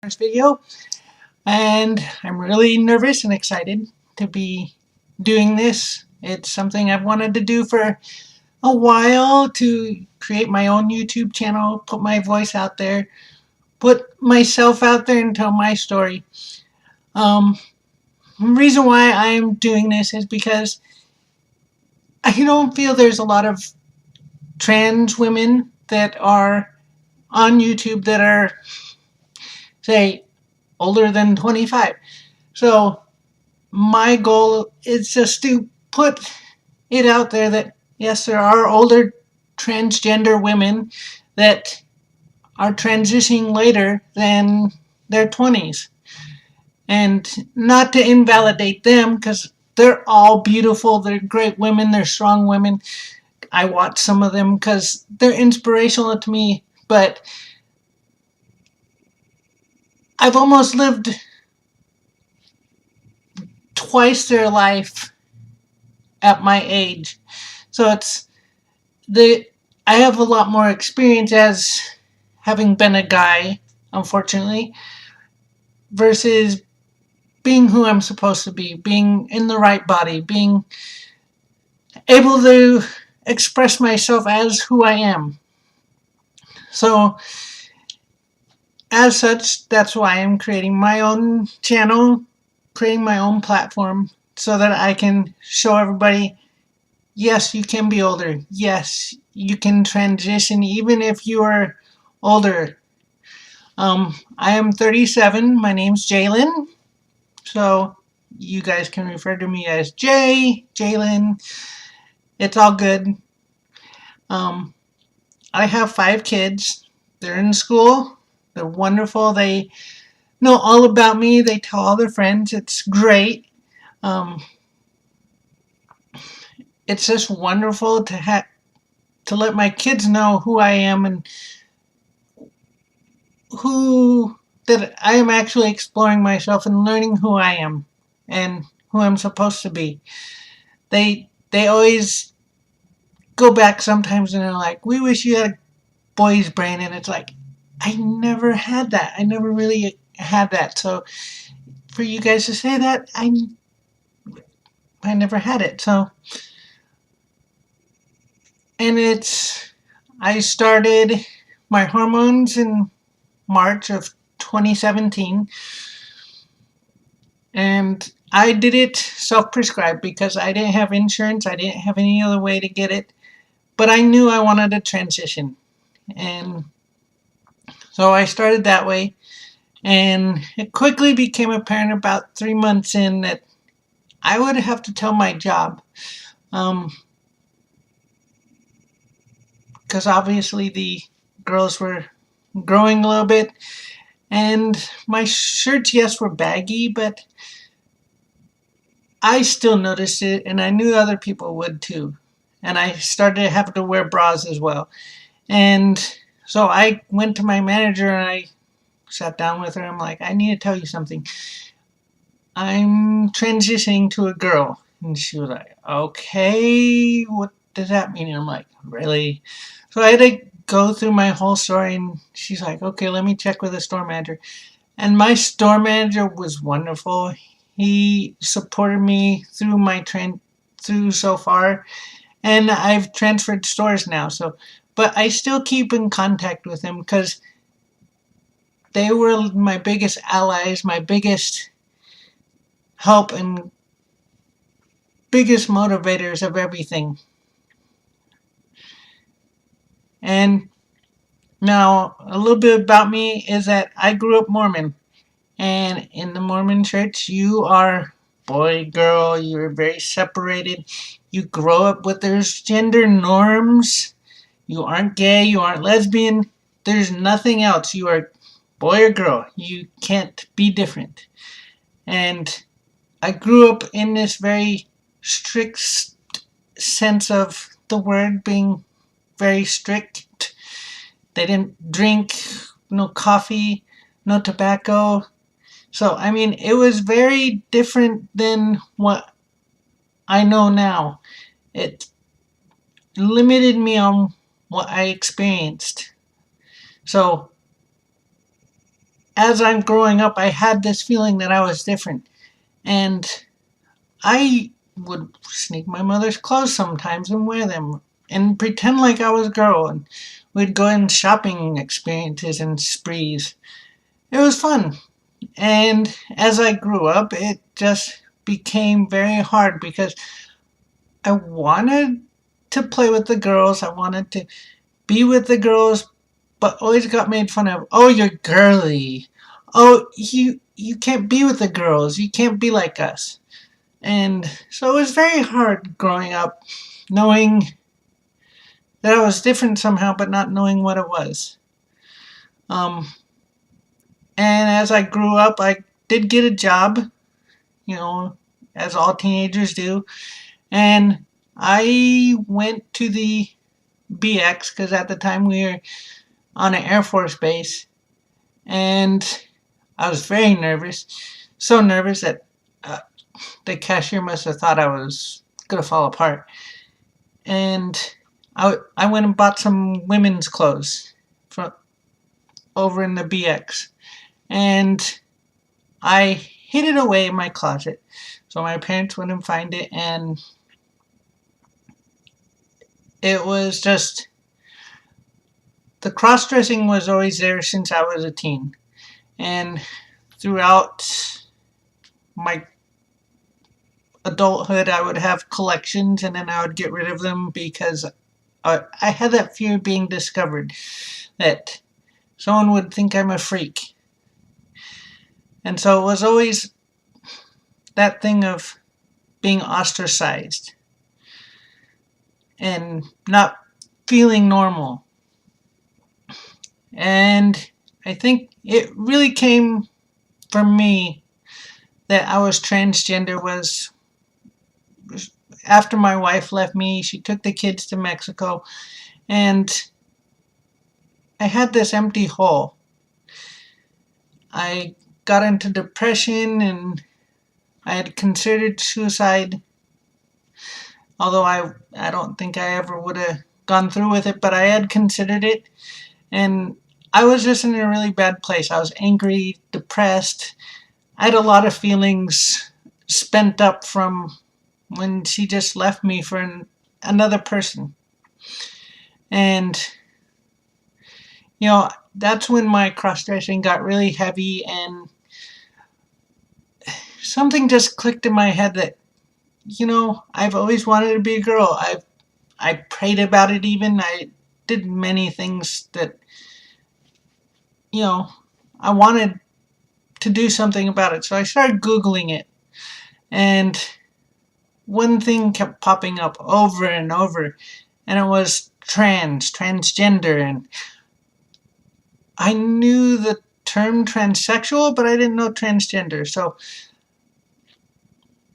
first video, and I'm really nervous and excited to be doing this. It's something I've wanted to do for a while, to create my own YouTube channel, put my voice out there, put myself out there and tell my story. The reason why I'm doing this is because I don't feel there's a lot of trans women that are on YouTube that are, say, older than 25. So my goal is just to put it out there that yes, there are older transgender women that are transitioning later than their 20s. And not to invalidate them, because they're all beautiful, they're great women, they're strong women. I watch some of them because they're inspirational to me, but I've almost lived twice their life at my age. So I have a lot more experience as having been a guy, unfortunately, versus being who I'm supposed to be, being in the right body, being able to express myself as who I am. So, as such, that's why I'm creating my own channel, creating my own platform, so that I can show everybody, yes, you can be older. Yes, you can transition even if you are older. I am 37. My name's Jailyn. So you guys can refer to me as Jailyn. It's all good. Um, I have 5 kids. They're in school. They're wonderful. They know all about me. They tell all their friends. It's great. Um, it's just wonderful to let my kids know who I am and who that I am actually exploring myself and learning who I am and who I'm supposed to be. They always go back sometimes and they're like, "We wish you had a boy's brain," and it's like, I never had that. I never really had that. So for you guys to say that, I never had it. So, and I started my hormones in March of 2017, and I did it self-prescribed because I didn't have insurance. I didn't have any other way to get it, but I knew I wanted to transition, and so I started that way. And it quickly became apparent about 3 months in that I would have to tell my job, because obviously the girls were growing a little bit, and my shirts, yes, were baggy, but I still noticed it, and I knew other people would too. And I started having to wear bras as well. And so I went to my manager and I sat down with her. I'm like, I need to tell you something. I'm transitioning to a girl. And she was like, okay, what does that mean? And I'm like, really? So I had to go through my whole story, and she's like, okay, let me check with the store manager. And my store manager was wonderful. He supported me through through so far, and I've transferred stores now. So, but I still keep in contact with him because they were my biggest allies, my biggest help, and biggest motivators of everything. And now, a little bit about me is that I grew up Mormon. And in the Mormon church, you are boy, girl, you're very separated. You grow up with those gender norms. You aren't gay, you aren't lesbian. There's nothing else. You are boy or girl. You can't be different. And I grew up in this very strict sense of the word, being very strict. They didn't drink, no coffee, no tobacco. So, I mean, it was very different than what I know now. It limited me on what I experienced. So, as I'm growing up, I had this feeling that I was different. And I would sneak my mother's clothes sometimes and wear them and pretend like I was a girl. And we'd go on shopping experiences and sprees. It was fun. And as I grew up, it just became very hard because I wanted to play with the girls. I wanted to be with the girls, but always got made fun of. Oh, you're girly. Oh, you can't be with the girls. You can't be like us. And so it was very hard growing up, knowing that I was different somehow, but not knowing what it was. Um, and as I grew up, I did get a job, you know, as all teenagers do. And I went to the BX because at the time we were on an Air Force base. And I was very nervous. So nervous that uh, the cashier must have thought I was going to fall apart. And I went and bought some women's clothes from over in the BX. And I hid it away in my closet so my parents wouldn't find it. And it was just, the cross dressing was always there since I was a teen. And throughout my adulthood, I would have collections and then I would get rid of them because I had that fear of being discovered, that someone would think I'm a freak. And so it was always that thing of being ostracized and not feeling normal. And I think it really came from me that I was transgender was after my wife left me. She took the kids to Mexico, and I had this empty hole. I got into depression and I had considered suicide, although I don't think I ever would have gone through with it, but I had considered it. And I was just in a really bad place. I was angry, depressed. I had a lot of feelings spent up from when she just left me for another person. And, you know, that's when my cross-dressing got really heavy and something just clicked in my head that, you know, I've always wanted to be a girl. I prayed about it even. I did many things that, you know, I wanted to do something about it. So I started Googling it. And one thing kept popping up over and over. And it was transgender. And I knew the term transsexual, but I didn't know transgender. So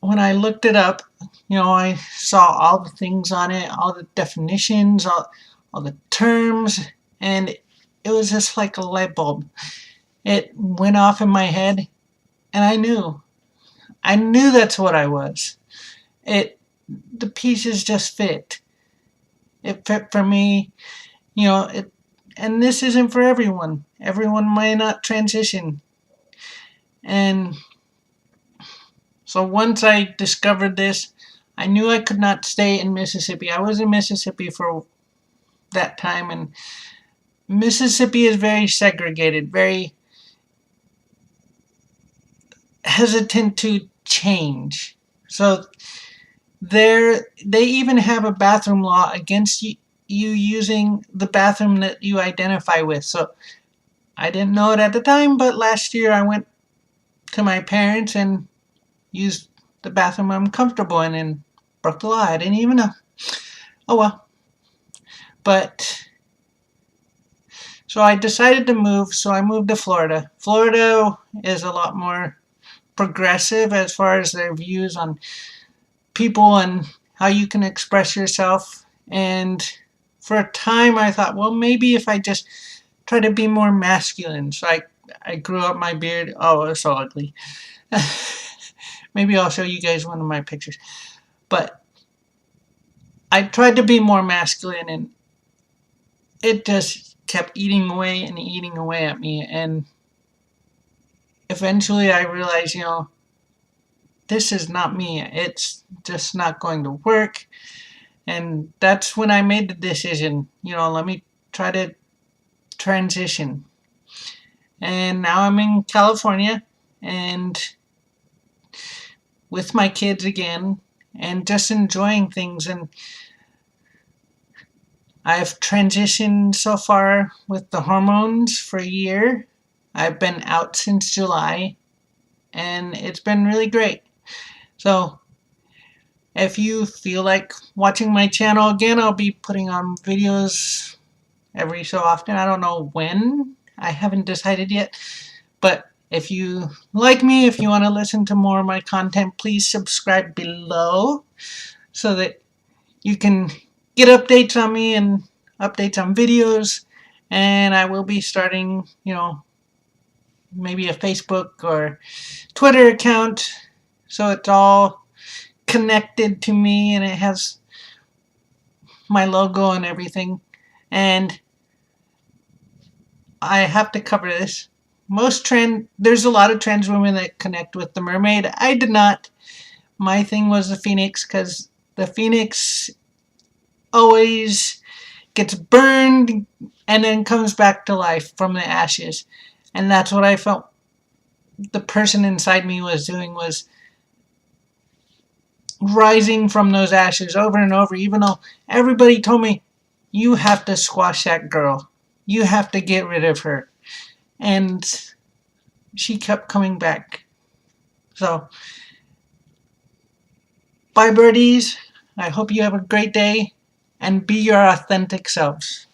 when I looked it up, you know, I saw all the things on it, all the definitions, all the terms, and it was just like a light bulb. It went off in my head, and I knew. I knew that's what I was. The pieces just fit. It fit for me, you know, and this isn't for everyone. Everyone might not transition. And so once I discovered this, I knew I could not stay in Mississippi. I was in Mississippi for that time, and Mississippi is very segregated, very hesitant to change. So they even have a bathroom law against you using the bathroom that you identify with. So I didn't know it at the time, but last year I went to my parents and used the bathroom I'm comfortable in and broke the law. I didn't even know. Oh well. But so I decided to move, so I moved to Florida. Florida is a lot more progressive as far as their views on people and how you can express yourself. And for a time I thought, well, maybe if I just try to be more masculine. So I grew up my beard. Oh, it's so ugly. Maybe I'll show you guys one of my pictures. But I tried to be more masculine, and it just kept eating away and eating away at me. And eventually I realized, this is not me. It's just not going to work. And that's when I made the decision, let me try to transition. And now I'm in California and with my kids again and just enjoying things. And I've transitioned so far with the hormones for a year. I've been out since July and it's been really great. So if you feel like watching my channel again, I'll be putting on videos every so often. I don't know when. I haven't decided yet. But if you like me, if you want to listen to more of my content, please subscribe below so that you can get updates on me and updates on videos. And I will be starting, maybe a Facebook or Twitter account, so it's all connected to me and it has my logo and everything. And I have to cover this. There's a lot of trans women that connect with the mermaid. I did not. My thing was the phoenix, because the phoenix always gets burned and then comes back to life from the ashes. And that's what I felt the person inside me was doing, was rising from those ashes over and over, even though everybody told me, you have to squash that girl. You have to get rid of her. And she kept coming back. So, bye birdies. I hope you have a great day and be your authentic selves.